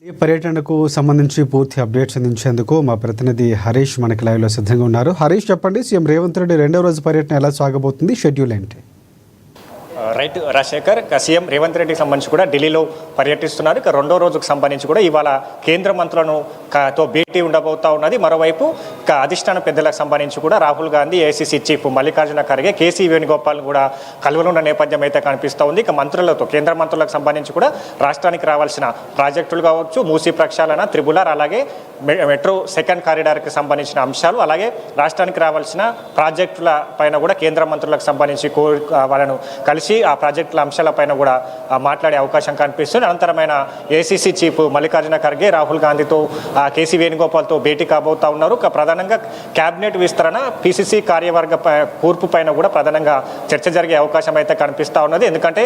ఈ పర్యటనకు సంబంధించి పూర్తి అప్డేట్స్ అందించేందుకు మా ప్రతినిధి హరీష్ మనకి లైవ్లో సిద్ధంగా ఉన్నారు. హరీష్, చెప్పండి, సీఎం రేవంత్ రెడ్డి రెండవ రోజు పర్యటన ఎలా సాగబోతుంది? షెడ్యూల్ ఏంటి? రైట్ రాజశేఖర్, సీఎం రేవంత్ రెడ్డికి సంబంధించి కూడా ఢిల్లీలో పర్యటిస్తున్నారు. ఇక రెండో రోజుకు సంబంధించి కూడా ఇవాళ కేంద్ర మంత్రులను తో భేటీ ఉండబోతా ఉన్నది. మరోవైపు ఇక అధిష్టాన పెద్దలకు సంబంధించి కూడా రాహుల్ గాంధీ, ఏఐసీసీ చీఫ్ మల్లికార్జున ఖర్గే, కేసీ వేణుగోపాల్ కూడా కలవనున్న నేపథ్యం అయితే కనిపిస్తూ ఉంది. ఇక మంత్రులతో, కేంద్ర మంత్రులకు సంబంధించి కూడా రాష్ట్రానికి రావాల్సిన ప్రాజెక్టులు కావచ్చు, మూసీ ప్రక్షాళన, త్రిబులార్, అలాగే మెట్రో సెకండ్ కారిడార్కి సంబంధించిన అంశాలు, అలాగే రాష్ట్రానికి రావాల్సిన ప్రాజెక్టుల పైన కూడా కేంద్ర మంత్రులకు సంబంధించి వాళ్ళను కలిసి ఆ ప్రాజెక్టుల అంశాలపైన కూడా మాట్లాడే అవకాశం కనిపిస్తుంది. అనంతరమైన ఏసీసీ చీఫ్ మల్లికార్జున ఖర్గే రాహుల్ గాంధీతో, కేసీ వేణుగోపాల్తో భేటీ కాబోతా ఉన్నారు. ప్రధానంగా క్యాబినెట్ విస్తరణ, పిసిసి కార్యవర్గ కూర్పు పైన కూడా ప్రధానంగా చర్చ జరిగే అవకాశం అయితే కనిపిస్తూ ఉన్నది. ఎందుకంటే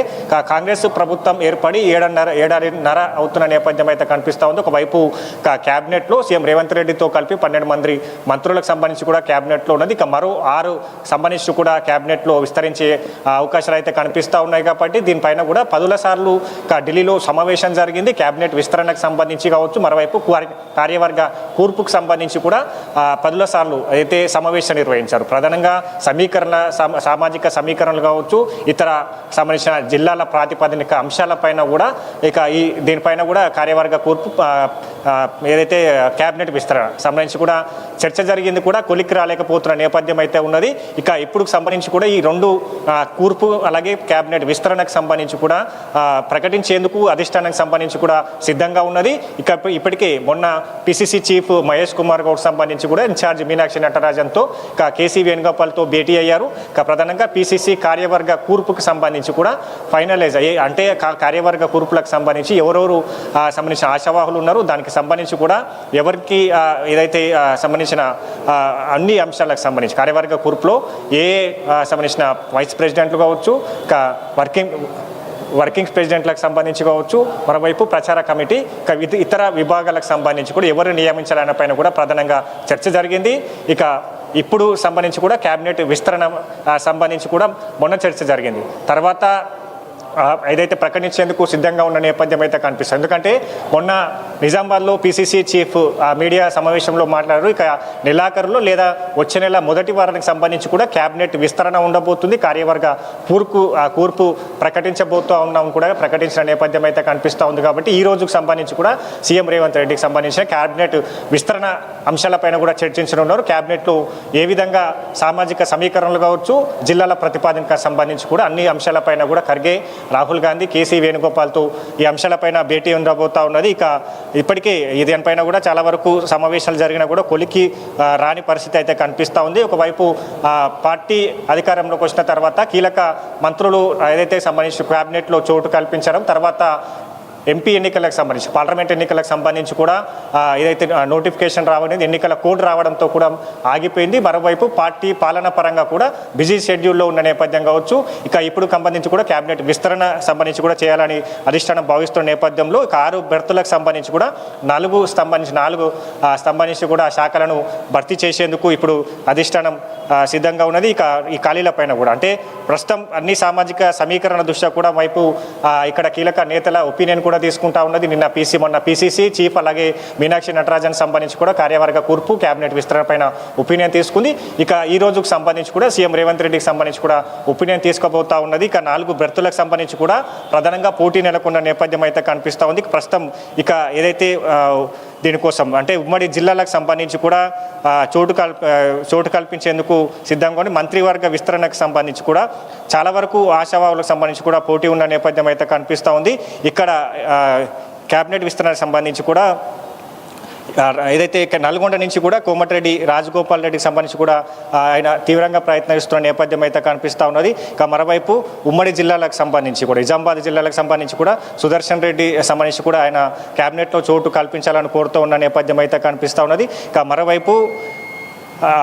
కాంగ్రెస్ ప్రభుత్వం ఏర్పడి ఏడాదిన్నర అవుతున్న నేపథ్యం అయితే కనిపిస్తూ ఉంది. ఒకవైపు క్యాబినెట్లో సీఎం రేవంత్ రెడ్డితో కలిపి 12 మంది మంత్రులకు సంబంధించి కూడా క్యాబినెట్లో ఉన్నది. ఇక మరో 6 సంబంధించి కూడా క్యాబినెట్లో విస్తరించే అవకాశాలు అయితే కనిపిస్తూ ఉన్నాయి. కాబట్టి దీనిపైన కూడా 10 సార్లు ఢిల్లీలో సమావేశం జరిగింది. క్యాబినెట్ విస్తరణకు సంబంధించి కావచ్చు, మరోవైపు కార్యవర్గ కూర్పుకు సంబంధించి కూడా 10 సార్లు అయితే సమావేశం నిర్వహించారు. ప్రధానంగా సామాజిక సమీకరణలు కావచ్చు, ఇతర సంబంధించిన జిల్లాల ప్రాతిపదిక అంశాలపైన కూడా ఇక దీనిపైన కూడా కార్యవర్గ కూర్పు ఏదైతే క్యాబినెట్ విస్తరణ సంబంధించి కూడా చర్చ జరిగింది. కూడా కొలిక్కి రాలేకపోతున్న నేపథ్యం అయితే ఉన్నది. ఇక ఇప్పుడు సంబంధించి కూడా ఈ 2 కూర్పు అలాగే క్యాబినెట్ విస్తరణకు సంబంధించి కూడా ప్రకటించేందుకు అధిష్టానానికి సంబంధించి కూడా సిద్ధంగా ఉన్నది. ఇక ఇప్పటికే మొన్న పిసిసి చీఫ్ మహేష్ కుమార్ గౌడ్ సంబంధించి కూడా ఇన్ఛార్జ్ మీనాక్షి నటరాజన్తో కేసీ వేణుగోపాల్తో భేటీ అయ్యారు. ప్రధానంగా పిసిసి కార్యవర్గ కూర్పుకు సంబంధించి కూడా ఫైనలైజ్ అయ్యి, అంటే కార్యవర్గ కూర్పులకు సంబంధించి ఎవరెవరు సంబంధించిన ఆశావాహులు ఉన్నారు, దానికి సంబంధించి కూడా ఎవరికి ఏదైతే సంబంధించిన అన్ని అంశాలకు సంబంధించి కార్యవర్గ కూర్పులో సంబంధించిన వైస్ ప్రెసిడెంట్లు కావచ్చు, వర్కింగ్ ప్రెసిడెంట్లకు సంబంధించి కావచ్చు, మరోవైపు ప్రచార కమిటీ, ఇతర విభాగాలకు సంబంధించి కూడా ఎవరు నియమించాలన్న పైన కూడా ప్రధానంగా చర్చ జరిగింది. ఇక ఇప్పుడు సంబంధించి కూడా క్యాబినెట్ విస్తరణ సంబంధించి కూడా మొన్న చర్చ జరిగింది. తర్వాత ఏదైతే ప్రకటించేందుకు సిద్ధంగా ఉన్న నేపథ్యం అయితే కనిపిస్తుంది. ఎందుకంటే మొన్న నిజామాబాద్లో పిసిసి చీఫ్ మీడియా సమావేశంలో మాట్లాడారు. ఇక నెలాఖరులో లేదా వచ్చే నెల మొదటి వారానికి సంబంధించి కూడా క్యాబినెట్ విస్తరణ ఉండబోతుంది. కార్యవర్గ కూర్పు ప్రకటించబోతూ ఉన్నాం కూడా ప్రకటించిన నేపథ్యం అయితే కనిపిస్తూ ఉంది. కాబట్టి ఈ రోజుకు సంబంధించి కూడా సీఎం రేవంత్ రెడ్డికి సంబంధించిన క్యాబినెట్ విస్తరణ అంశాలపైన కూడా చర్చించనున్నారు. క్యాబినెట్లో ఏ విధంగా సామాజిక సమీకరణలు కావచ్చు, జిల్లాల ప్రతిపాదనకు సంబంధించి కూడా అన్ని అంశాలపైన కూడా ఖర్గే, రాహుల్ గాంధీ, కేసీ వేణుగోపాల్తో ఈ అంశాలపైన భేటీ ఉండబోతా ఉన్నది. ఇక ఇప్పటికే దీనిపైన కూడా చాలా వరకు సమావేశాలు జరిగినా కూడా కొలికి రాని పరిస్థితి అయితే కనిపిస్తూ ఉంది. ఒకవైపు పార్టీ అధికారంలోకి వచ్చిన తర్వాత కీలక మంత్రులు ఏదైతే సంబంధించి క్యాబినెట్లో చోటు కల్పించడం, తర్వాత ఎంపీ ఎన్నికలకు సంబంధించి, పార్లమెంట్ ఎన్నికలకు సంబంధించి కూడా ఏదైతే నోటిఫికేషన్ రావడం, ఎన్నికల కోడ్ రావడంతో కూడా ఆగిపోయింది. మరోవైపు పార్టీ పాలన పరంగా కూడా బిజీ షెడ్యూల్లో ఉన్న నేపథ్యం కావచ్చు. ఇక ఇప్పుడు సంబంధించి కూడా క్యాబినెట్ విస్తరణ సంబంధించి కూడా చేయాలని అధిష్టానం భావిస్తున్న నేపథ్యంలో ఇక 6 బెర్తులకు సంబంధించి కూడా 4 సంబంధించి కూడా శాఖలను భర్తీ చేసేందుకు ఇప్పుడు అధిష్టానం సిద్ధంగా ఉన్నది. ఇక ఈ ఖాళీల పైన కూడా, అంటే ప్రస్తుతం అన్ని సామాజిక సమీకరణ దృష్ట్యా కూడా వైపు ఇక్కడ కీలక నేతల ఒపీనియన్ కూడా తీసుకుంటా ఉన్నది. మొన్న పిసిసి చీఫ్ అలాగే మీనాక్షి నటరాజన్ సంబంధించి కూడా కార్యవర్గ కూర్పు క్యాబినెట్ విస్తరణ పైన ఒపీనియన్ తీసుకుంది. ఇక ఈ రోజుకు సంబంధించి కూడా సీఎం రేవంత్ రెడ్డికి సంబంధించి కూడా ఒపీనియన్ తీసుకోబోతా ఉన్నది. ఇక 4 బెర్తులకు సంబంధించి కూడా ప్రధానంగా పోటీ నెలకొన్న నేపథ్యం అయితే కనిపిస్తూ ఉంది. ప్రస్తుతం ఇక ఏదైతే దీనికోసం, అంటే ఉమ్మడి జిల్లాలకు సంబంధించి కూడా చోటు కల్పించేందుకు సిద్ధంగా ఉంది. మంత్రివర్గ విస్తరణకు సంబంధించి కూడా చాలా వరకు ఆశావాహులకు సంబంధించి కూడా పోటీ ఉన్న నేపథ్యం అయితే కనిపిస్తూ ఉంది. ఇక్కడ క్యాబినెట్ విస్తరణకు సంబంధించి కూడా ఏదైతే నల్గొండ నుంచి కూడా కోమటిరెడ్డి రాజగోపాల్ రెడ్డికి సంబంధించి కూడా ఆయన తీవ్రంగా ప్రయత్నిస్తున్న నేపథ్యం అయితే కనిపిస్తూ ఉన్నది. ఇక మరోవైపు ఉమ్మడి జిల్లాలకు సంబంధించి కూడా, నిజామాబాద్ జిల్లాలకు సంబంధించి కూడా సుదర్శన్ రెడ్డి సంబంధించి కూడా ఆయన క్యాబినెట్లో చోటు కల్పించాలని కోరుతూ ఉన్న నేపథ్యం అయితే కనిపిస్తూ ఉన్నది. ఇక మరోవైపు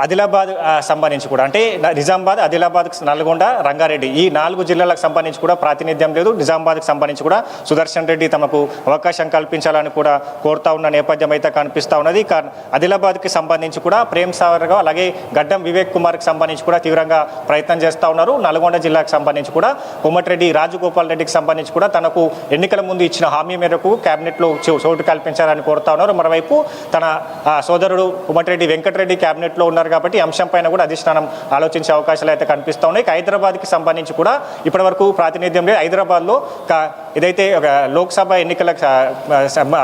ఆదిలాబాద్ సంబంధించి కూడా అంటే నిజామాబాద్, ఆదిలాబాద్, నల్గొండ, రంగారెడ్డి ఈ 4 జిల్లాలకు సంబంధించి కూడా ప్రాతినిధ్యం లేదు. నిజామాబాద్కి సంబంధించి కూడా సుదర్శన్ రెడ్డి తమకు అవకాశం కల్పించాలని కూడా కోరుతా ఉన్న నేపథ్యం అయితే కనిపిస్తూ ఉన్నది. ఆదిలాబాద్కి సంబంధించి కూడా ప్రేమ్ సాగర్ అలాగే గడ్డం వివేక్ కుమార్కి సంబంధించి కూడా తీవ్రంగా ప్రయత్నం చేస్తూ ఉన్నారు. నల్గొండ జిల్లాకు సంబంధించి కూడా కోమటిరెడ్డి రాజగోపాల్ రెడ్డికి సంబంధించి కూడా తనకు ఎన్నికల ముందు ఇచ్చిన హామీ మేరకు క్యాబినెట్లో చోటు కల్పించాలని కోరుతా ఉన్నారు. మరోవైపు తన సోదరుడు కోమటిరెడ్డి వెంకటరెడ్డి క్యాబినెట్లో ఉన్నారు కాబట్టి ఈ అంశం పైన కూడా అధిష్టానం ఆలోచించే అవకాశాలు అయితే కనిపిస్తూ ఉన్నాయి. హైదరాబాద్కి సంబంధించి కూడా ఇప్పటివరకు ప్రాతినిధ్యం లేదు. హైదరాబాద్లో ఏదైతే లోక్సభ ఎన్నికలకు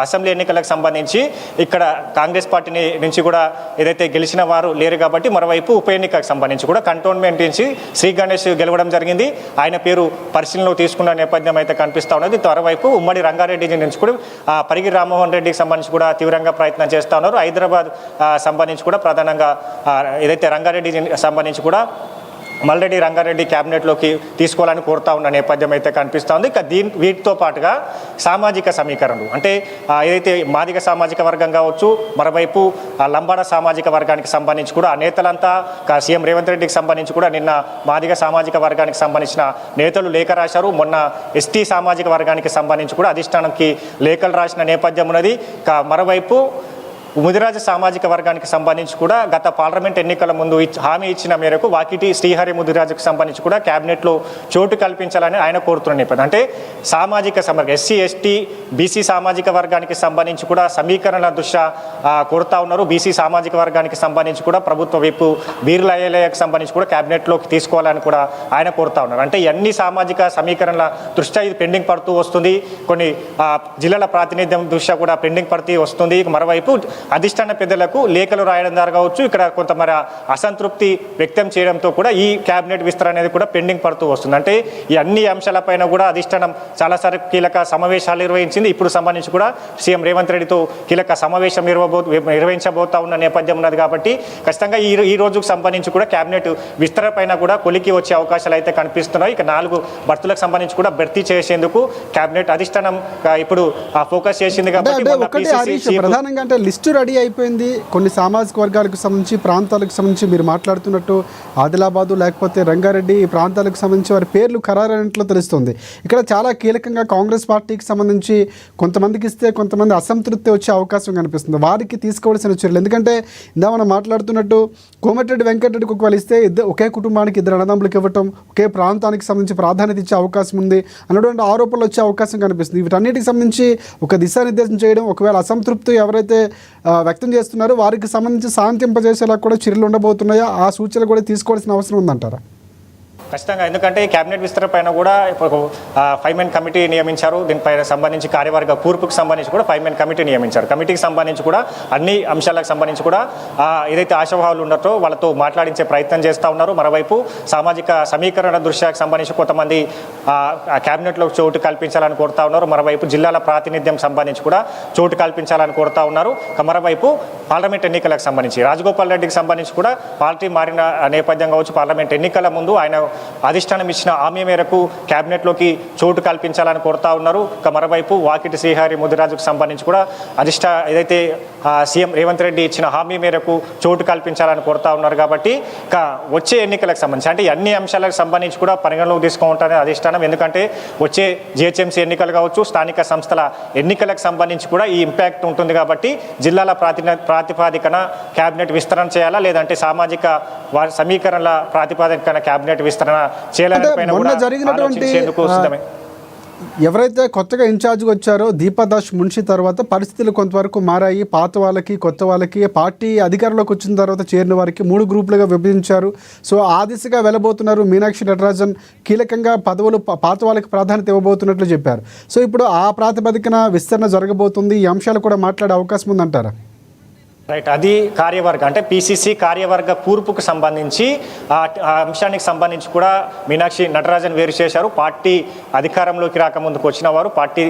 అసెంబ్లీ ఎన్నికలకు సంబంధించి ఇక్కడ కాంగ్రెస్ పార్టీ నుంచి కూడా ఏదైతే గెలిచిన వారు లేరు కాబట్టి మరోవైపు ఉప ఎన్నికకు సంబంధించి కూడా కంటోన్మెంట్ నుంచి శ్రీ గణేష్ గెలవడం జరిగింది. ఆయన పేరు పరిశీలనలో తీసుకున్న నేపథ్యం అయితే కనిపిస్తూ ఉన్నది. మరోవైపు ఉమ్మడి రంగారెడ్డి నుంచి కూడా పరిగి రామ్మోహన్ రెడ్డికి సంబంధించి కూడా తీవ్రంగా ప్రయత్నం చేస్తూ ఉన్నారు. హైదరాబాద్ సంబంధించి కూడా ప్రధానంగా ఏదైతే రంగారెడ్డి సంబంధించి కూడా మల్రెడ్డి రంగారెడ్డి క్యాబినెట్లోకి తీసుకోవాలని కోరుతా ఉన్న నేపథ్యం అయితే కనిపిస్తూ ఉంది. ఇక వీటితో పాటుగా సామాజిక సమీకరణలు అంటే ఏదైతే మాదిగ సామాజిక వర్గం కావచ్చు, మరోవైపు లంబాడ సామాజిక వర్గానికి సంబంధించి కూడా ఆ నేతలంతా సీఎం రేవంత్ రెడ్డికి సంబంధించి కూడా నిన్న మాదిగ సామాజిక వర్గానికి సంబంధించిన నేతలు లేఖ రాశారు. మొన్న ఎస్టీ సామాజిక వర్గానికి సంబంధించి కూడా అధిష్టానంకి లేఖలు రాసిన నేపథ్యం ఉన్నది. మరోవైపు ముదిరాజ సామాజిక వర్గానికి సంబంధించి కూడా గత పార్లమెంట్ ఎన్నికల ముందు హామీ ఇచ్చిన మేరకు వాకిటి శ్రీహరి ముదిరాజుకు సంబంధించి కూడా క్యాబినెట్లో చోటు కల్పించాలని ఆయన కోరుతున్న నేపథ్యం అంటే సామాజిక సమగ్ర ఎస్సీ ఎస్టీ బీసీ సామాజిక వర్గానికి సంబంధించి కూడా సమీకరణ దృష్ట్యా కోరుతా ఉన్నారు. బీసీ సామాజిక వర్గానికి సంబంధించి కూడా ప్రభుత్వ వైపు వీర్లయ్యకు సంబంధించి కూడా క్యాబినెట్లోకి తీసుకోవాలని కూడా ఆయన కోరుతా ఉన్నారు. అంటే అన్ని సామాజిక సమీకరణల దృష్ట్యా ఇది పెండింగ్ పడుతూ వస్తుంది. కొన్ని జిల్లాల ప్రాతినిధ్యం దృష్ట్యా కూడా పెండింగ్ పడుతూ వస్తుంది. మరోవైపు అధిష్టాన పెద్దలకు లేఖలు రాయడం ద్వారా కావచ్చు, ఇక్కడ కొంత మరి అసంతృప్తి వ్యక్తం చేయడంతో కూడా ఈ క్యాబినెట్ విస్తరణ అనేది కూడా పెండింగ్ పడుతూ వస్తుంది. అంటే ఈ అన్ని అంశాలపైన కూడా అధిష్టానం చాలాసార్లు కీలక సమావేశాలు నిర్వహించింది. ఇప్పుడు సంబంధించి కూడా సీఎం రేవంత్ రెడ్డితో కీలక సమావేశం నిర్వహించబోతా ఉన్న నేపథ్యం ఉన్నది కాబట్టి ఖచ్చితంగా ఈ రోజుకు సంబంధించి కూడా క్యాబినెట్ విస్తరణ పైన కూడా కొలికి వచ్చే అవకాశాలు అయితే కనిపిస్తున్నాయి. ఇక 4 భర్తులకు సంబంధించి కూడా భర్తీ చేసేందుకు క్యాబినెట్ అధిష్టానం ఇప్పుడు ఫోకస్ చేసింది కాబట్టి ప్రధానంగా అంటే లిస్టు రెడీ అయిపోయింది. కొన్ని సామాజిక వర్గాలకు సంబంధించి ప్రాంతాలకు సంబంధించి మీరు మాట్లాడుతున్నట్టు ఆదిలాబాదు లేకపోతే రంగారెడ్డి ఈ ప్రాంతాలకు సంబంధించి వారి పేర్లు ఖరారైనట్లు తెలుస్తుంది. ఇక్కడ చాలా కీలకంగా కాంగ్రెస్ పార్టీకి సంబంధించి కొంతమందికి ఇస్తే కొంతమంది అసంతృప్తి వచ్చే అవకాశం కనిపిస్తుంది. వారికి తీసుకోవాల్సిన చర్యలు ఎందుకంటే ఇందా మనం మాట్లాడుతున్నట్టు కోమటిరెడ్డి వెంకటరెడ్డికి ఒకవేళ ఇస్తే ఒకే కుటుంబానికి 2 అన్నదమ్ములకు ఇవ్వటం, ఒకే ప్రాంతానికి సంబంధించి ప్రాధాన్యత ఇచ్చే అవకాశం ఉంది అన్నటువంటి ఆరోపణలు వచ్చే అవకాశం కనిపిస్తుంది. వీటన్నిటికి సంబంధించి ఒక దిశానిర్దేశం చేయడం, ఒకవేళ అసంతృప్తి ఎవరైతే వ్యక్తం చేస్తున్నారో వారికి సంబంధించి శాంతింపజేసేలా కూడా చర్యలు ఉండబోతున్నాయా? ఆ సూచనలు కూడా తీసుకోవాల్సిన అవసరం ఉందంటారా? ఖచ్చితంగా. ఎందుకంటే క్యాబినెట్ విస్తరణ పైన కూడా ఇప్పుడు 5 మెన్ కమిటీ నియమించారు. దీనిపైన సంబంధించి కార్యవర్గ కూర్పుకు సంబంధించి కూడా 5 మెన్ కమిటీ నియమించారు. కమిటీకి సంబంధించి కూడా అన్ని అంశాలకు సంబంధించి కూడా ఏదైతే ఆశాభావాలు ఉన్నారో వాళ్ళతో మాట్లాడించే ప్రయత్నం చేస్తూ ఉన్నారు. మరోవైపు సామాజిక సమీకరణ దృష్ట్యాకు సంబంధించి కొంతమంది క్యాబినెట్లో చోటు కల్పించాలని కోరుతా ఉన్నారు. మరోవైపు జిల్లాల ప్రాతినిధ్యం సంబంధించి కూడా చోటు కల్పించాలని కోరుతా ఉన్నారు. మరోవైపు పార్లమెంట్ ఎన్నికలకు సంబంధించి రాజగోపాల్ రెడ్డికి సంబంధించి కూడా పార్టీ మారిన నేపథ్యం కావచ్చు, పార్లమెంట్ ఎన్నికల ముందు ఆయన అధిష్టానం ఇచ్చిన హామీ మేరకు క్యాబినెట్లోకి చోటు కల్పించాలని కోరుతా ఉన్నారు. మరోవైపు వాకిటి శ్రీహరి ముదిరాజుకు సంబంధించి కూడా ఏదైతే సీఎం రేవంత్ రెడ్డి ఇచ్చిన హామీ మేరకు చోటు కల్పించాలని కోరుతా ఉన్నారు. కాబట్టి వచ్చే ఎన్నికలకు సంబంధించి అంటే అన్ని అంశాలకు సంబంధించి కూడా పరిగణలోకి తీసుకుంటారని అధిష్టానం. ఎందుకంటే వచ్చే జిహెచ్ఎంసీ ఎన్నికలు కావచ్చు, స్థానిక సంస్థల ఎన్నికలకు సంబంధించి కూడా ఈ ఇంపాక్ట్ ఉంటుంది. కాబట్టి జిల్లాల ప్రాతిపాదికన క్యాబినెట్ విస్తరణ చేయాలా, లేదంటే సామాజిక సమీకరణల ప్రాతిపాదికన క్యాబినెట్ విస్తరణ ఎవరైతే కొత్తగా ఇన్ఛార్జ్గా వచ్చారో దీపాదాస్ మున్షి తర్వాత పరిస్థితులు కొంతవరకు మారాయి. పాత వాళ్ళకి కొత్త వాళ్ళకి పార్టీ అధికారంలోకి వచ్చిన తర్వాత చేరిన వారికి 3 గ్రూపులుగా విభజించారు. సో ఆ దిశగా వెళ్ళబోతున్నారు. మీనాక్షి నటరాజన్ కీలకంగా పదవులు పాత వాళ్ళకి ప్రాధాన్యత ఇవ్వబోతున్నట్లు చెప్పారు. సో ఇప్పుడు ఆ ప్రాతిపదికన విస్తరణ జరగబోతుంది. ఈ అంశాలు కూడా మాట్లాడే అవకాశం ఉందంటారా? రైట్. అది కార్యవర్గ అంటే పిసిసి కార్యవర్గ కూర్పుకు సంబంధించి ఆ అంశానికి సంబంధించి కూడా మీనాక్షి నటరాజన్ వేరు చేశారు. పార్టీ అధికారంలోకి రాకముందుకు వచ్చిన వారు, పార్టీ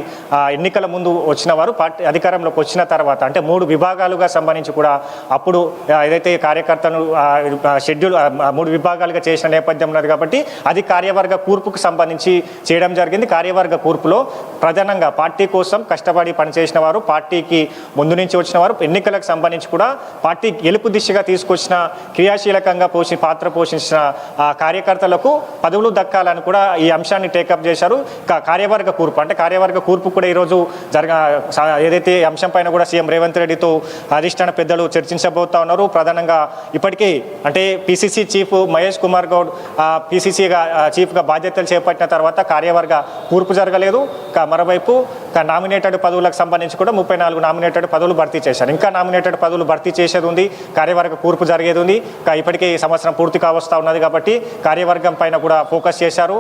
ఎన్నికల ముందు వచ్చిన వారు, పార్టీ అధికారంలోకి వచ్చిన తర్వాత అంటే 3 విభాగాలుగా సంబంధించి కూడా అప్పుడు ఏదైతే కార్యకర్తను షెడ్యూల్ 3 విభాగాలుగా చేసిన నేపథ్యం ఉన్నది. కాబట్టి అది కార్యవర్గ కూర్పుకు సంబంధించి చేయడం జరిగింది. కార్యవర్గ కూర్పులో ప్రధానంగా పార్టీ కోసం కష్టపడి పనిచేసిన వారు, పార్టీకి ముందు నుంచి వచ్చిన వారు, ఎన్నికలకు సంబంధించి కూడా పార్టీ గెలుపు దిశగా తీసుకొచ్చిన క్రియాశీలకంగా పాత్ర పోషించిన కార్యకర్తలకు పదవులు దక్కాలని కూడా ఈ అంశాన్ని టేకప్ చేశారు. కార్యవర్గ కూర్పు అంటే కార్యవర్గ కూర్పు కూడా ఈరోజు ఏదైతే అంశం పైన కూడా సీఎం రేవంత్ రెడ్డితో అధిష్టాన పెద్దలు చర్చించబోతా ఉన్నారు. ప్రధానంగా ఇప్పటికీ అంటే పిసిసి చీఫ్ మహేష్ కుమార్ గౌడ్ పిసిసిగా చీఫ్గా బాధ్యతలు చేపట్టిన తర్వాత కార్యవర్గ కూర్పు జరగలేదు. మరోవైపు నామినేటెడ్ పదవులకు సంబంధించి కూడా 34 నామినేటెడ్ పదవులు భర్తీ చేశారు. ఇంకా నామినేటెడ్ పదవులు భర్తీ చేసేది ఉంది, కార్యవర్గ కూర్పు జరిగేది ఉంది. ఇప్పటికే ఈ సంవత్సరం పూర్తి కావస్తా ఉన్నది కాబట్టి కార్యవర్గం పైన కూడా ఫోకస్ చేశారు.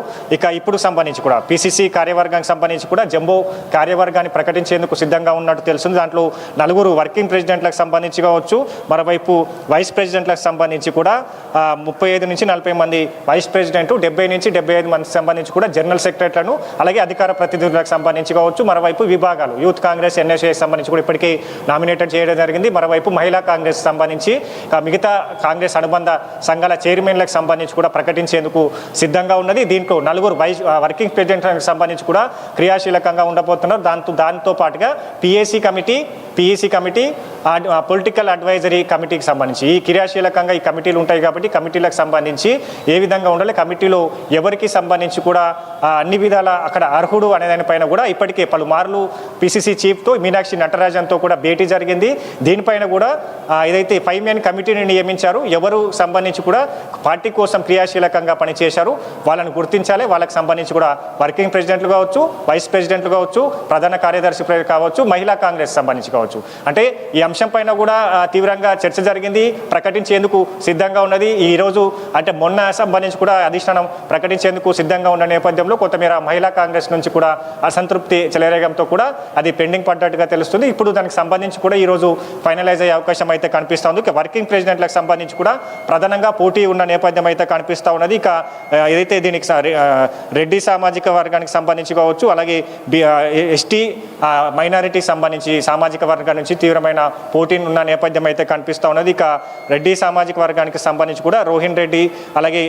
ఇప్పుడు సంబంధించి కూడా పిసిసి కార్యవర్గానికి సంబంధించి కూడా జంబో కార్యవర్గాన్ని ప్రకటించేందుకు సిద్ధంగా ఉన్నట్టు తెలుస్తుంది. దాంట్లో 4 వర్కింగ్ ప్రెసిడెంట్లకు సంబంధించి కావచ్చు, మరోవైపు వైస్ ప్రెసిడెంట్లకు సంబంధించి కూడా 35 నుంచి 40 మంది వైస్ ప్రెసిడెంట్, 70 నుంచి 75 మందికి సంబంధించి కూడా జనరల్ సెక్రటరీలను, అలాగే అధికార ప్రతినిధులకు సంబంధించి కావచ్చు, మరోవైపు విభాగాలు యూత్ కాంగ్రెస్, ఎన్ఎస్ఏ సంబంధించి కూడా ఇప్పటికీ నామినేటెడ్ చేయడం జరిగింది. మరోవైపు మహిళా కాంగ్రెస్ సంబంధించి మిగతా కాంగ్రెస్ అనుబంధ సంఘాల చైర్మన్లకు సంబంధించి కూడా ప్రకటించేందుకు సిద్ధంగా ఉన్నది. దీంట్లో 4 వర్కింగ్ ప్రెసిడెంట్లకు సంబంధించి కూడా క్రియాశీలకంగా ఉండబోతున్నారు. దాంతో పాటుగా పిఏసీ కమిటీ, పొలిటికల్ అడ్వైజరీ కమిటీకి సంబంధించి ఈ క్రియాశీలకంగా ఈ కమిటీలు ఉంటాయి కాబట్టి కమిటీలకు సంబంధించి ఏ విధంగా ఉండాలి, కమిటీలో ఎవరికి సంబంధించి కూడా అన్ని విధాల అక్కడ అర్హుడు అనే దానిపైన కూడా ఇప్పటికే పలుమార్లు పిసిసి చీఫ్తో మీనాక్షి నటరాజన్తో కూడా భేటీ జరిగింది. దీనిపైన కూడా ఏదైతే 5 మెన్ కమిటీని నియమించారు, ఎవరు సంబంధించి కూడా పార్టీ కోసం క్రియాశీలకంగా పనిచేశారు వాళ్ళని గుర్తించాలి. వాళ్ళకి సంబంధించి కూడా వర్కింగ్ ప్రెసిడెంట్లు కావచ్చు, వైస్ ప్రెసిడెంట్లు కావచ్చు, ప్రధాన కార్యదర్శి కావచ్చు, మహిళా కాంగ్రెస్ సంబంధించి కావచ్చు. అంటే ఈ అంశం పైన కూడా తీవ్రంగా చర్చ జరిగింది, ప్రకటించేందుకు సిద్ధంగా ఉన్నది. ఈరోజు అంటే మొన్న సంబంధించి కూడా అధిష్టానం ప్రకటించేందుకు సిద్ధంగా ఉన్న నేపథ్యంలో కొంతమేర మహిళా కాంగ్రెస్ నుంచి కూడా అసంతృప్తి చెలరేగంతో కూడా అది పెండింగ్ పడ్డట్టుగా తెలుస్తుంది. ఇప్పుడు దానికి సంబంధించి కూడా ఈరోజు ఫైనలైజ్ అయ్యే అవకాశం అయితే కనిపిస్తుంది. వర్కింగ్ ప్రెసిడెంట్లకు సంబంధించి కూడా ప్రధానంగా పోటీ ఉన్న నేపథ్యం అయితే కనిపిస్తూ ఉన్నది. ఇక ఏదైతే దీనికి రెడ్డి సామాజిక వర్గానికి సంబంధించి కావచ్చు, అలాగే ఎస్టీ మైనారిటీ సంబంధించి సామాజిక వర్గం నుంచి తీవ్రమైన పోటీ ఉన్న నేపథ్యం అయితే కనిపిస్తూ ఉన్నది. ఇక రెడ్డి సామాజిక వర్గానికి సంబంధించి కూడా రోహిన్ రెడ్డి, అలాగే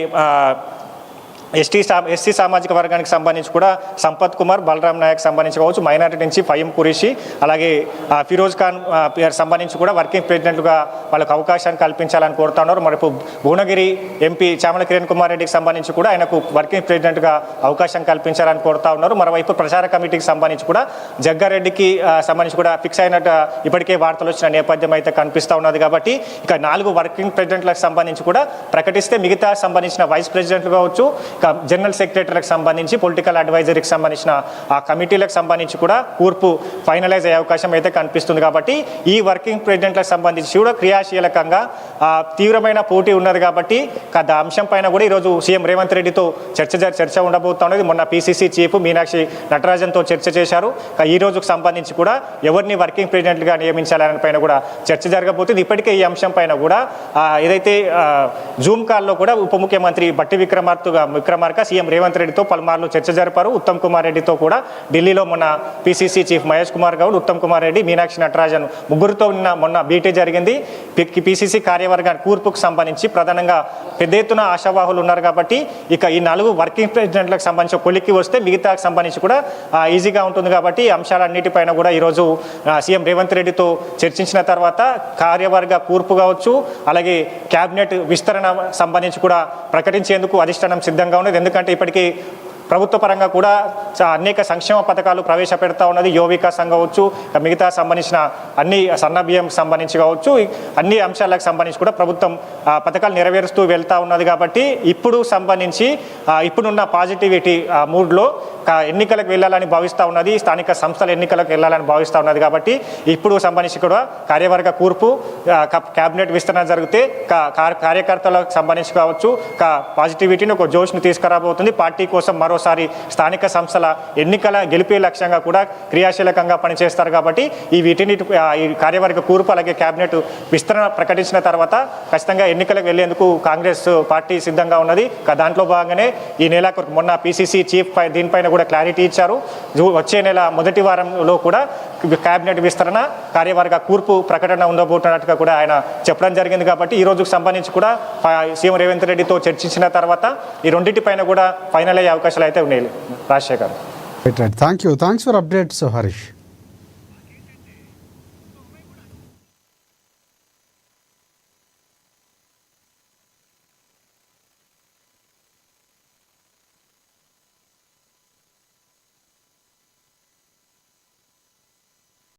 ఎస్సీ సామాజిక వర్గానికి సంబంధించి కూడా సంపత్ కుమార్, బలరాం నాయక్ సంబంధించి కావచ్చు, మైనారిటీ నుంచి ఫయీం కురేషి, అలాగే ఫిరోజ్ ఖాన్ సంబంధించి కూడా వర్కింగ్ ప్రెసిడెంట్గా వాళ్ళకు అవకాశాన్ని కల్పించాలని కోరుతా ఉన్నారు. మరి భువనగిరి ఎంపీ చామల కిరణ్ కుమార్ రెడ్డికి సంబంధించి కూడా ఆయనకు వర్కింగ్ ప్రెసిడెంట్గా అవకాశం కల్పించాలని కోరుతా ఉన్నారు. మరోవైపు ప్రచార కమిటీకి సంబంధించి కూడా జగ్గారెడ్డికి సంబంధించి కూడా ఫిక్స్ అయినట్టు ఇప్పటికే వార్తలు వచ్చిన నేపథ్యం అయితే కనిపిస్తూ ఉన్నది. కాబట్టి ఇక 4 వర్కింగ్ ప్రెసిడెంట్లకు సంబంధించి కూడా ప్రకటిస్తే మిగతా సంబంధించిన వైస్ ప్రెసిడెంట్లు కావచ్చు, జనరల్ సెక్రటరీలకు సంబంధించి, పొలిటికల్ అడ్వైజరీకి సంబంధించిన ఆ కమిటీలకు సంబంధించి కూడా కూర్పు ఫైనలైజ్ అయ్యే అవకాశం అయితే కనిపిస్తుంది. కాబట్టి ఈ వర్కింగ్ ప్రెసిడెంట్లకు సంబంధించి కూడా క్రియాశీలకంగా తీవ్రమైన పోటీ ఉన్నది. కాబట్టి అంశం పైన కూడా ఈరోజు సీఎం రేవంత్ రెడ్డితో చర్చ ఉండబోతున్నది. మొన్న పిసిసి చీఫ్ మీనాక్షి నటరాజన్తో చర్చ చేశారు. ఈ రోజుకు సంబంధించి కూడా ఎవరిని వర్కింగ్ ప్రెసిడెంట్గా నియమించాలని పైన కూడా చర్చ జరగబోతుంది. ఇప్పటికే ఈ అంశం పైన కూడా ఏదైతే జూమ్ కాల్లో కూడా ఉప ముఖ్యమంత్రి బట్టి విక్రమార్క సీఎం రేవంత్ రెడ్డితో పలుమార్లు చర్చ జరిపారు. ఉత్తమ్ కుమార్ రెడ్డితో కూడా ఢిల్లీలో మొన్న పిసిసి చీఫ్ మహేష్ కుమార్ గౌడ్, ఉత్తమ్ కుమార్ రెడ్డి, మీనాక్షి నటరాజన్ ముగ్గురితో మొన్న భేటీ జరిగింది. పిసిసి కార్యవర్గానికి కూర్పుకు సంబంధించి ప్రధానంగా పెద్ద ఎత్తున ఆశావాహులు ఉన్నారు. కాబట్టి ఇక ఈ 4 వర్కింగ్ ప్రెసిడెంట్లకు సంబంధించి కొలిక్కి వస్తే మిగతాకు సంబంధించి కూడా ఈజీగా ఉంటుంది. కాబట్టి ఈ అంశాలన్నిటిపైన కూడా ఈరోజు సీఎం రేవంత్ రెడ్డితో చర్చించిన తర్వాత కార్యవర్గ కూర్పు కావచ్చు, అలాగే క్యాబినెట్ విస్తరణ సంబంధించి కూడా ప్రకటించేందుకు అధిష్టానం సిద్ధంగా ఉన్నది. ఎందుకంటే ఇప్పటికీ ప్రభుత్వ పరంగా కూడా అనేక సంక్షేమ పథకాలు ప్రవేశపెడతా ఉన్నది. యువ వికాసం కావచ్చు, మిగతా సంబంధించిన అన్ని సన్నబియ్యం సంబంధించి కావచ్చు, అన్ని అంశాలకు సంబంధించి కూడా ప్రభుత్వం పథకాలు నెరవేరుస్తూ వెళ్తూ ఉన్నది. కాబట్టి ఇప్పుడు సంబంధించి ఇప్పుడున్న పాజిటివిటీ మూడ్లో ఎన్నికలకు వెళ్ళాలని భావిస్తూ ఉన్నది, స్థానిక సంస్థల ఎన్నికలకు వెళ్ళాలని భావిస్తూ ఉన్నది. కాబట్టి ఇప్పుడు సంబంధించి కూడా కార్యవర్గ కూర్పు, క్యాబినెట్ విస్తరణ జరిగితే కార్యకర్తలకు సంబంధించి కావచ్చు పాజిటివిటీని ఒక జోష్ను తీసుకురాబోతుంది. పార్టీ కోసం మరోసారి స్థానిక సంస్థల ఎన్నికల గెలిపే లక్ష్యంగా కూడా క్రియాశీలకంగా పనిచేస్తారు. కాబట్టి ఈ కార్యవర్గ కూర్పు అలాగే క్యాబినెట్ విస్తరణ ప్రకటించిన తర్వాత ఖచ్చితంగా ఎన్నికలకు వెళ్లేందుకు కాంగ్రెస్ పార్టీ సిద్ధంగా ఉన్నది. దాంట్లో భాగంగానే ఈ నెల మొన్న పిసిసి చీఫ్ దీనిపైన కూడా క్లారిటీ ఇచ్చారు. వచ్చే నెల మొదటి వారంలో కూడా క్యాబినెట్ విస్తరణ, కార్యవర్గ కూర్పు ప్రకటన ఉండబోతున్నట్టుగా కూడా ఆయన చెప్పడం జరిగింది. కాబట్టి ఈ రోజుకు సంబంధించి కూడా సీఎం రేవంత్ రెడ్డితో చర్చించిన తర్వాత ఈ రెండింటిపైన కూడా ఫైనల్ అయ్యే అవకాశాలు అయితే ఉన్నాయి. Rajasekhar. Right thank you thanks for updates Harish.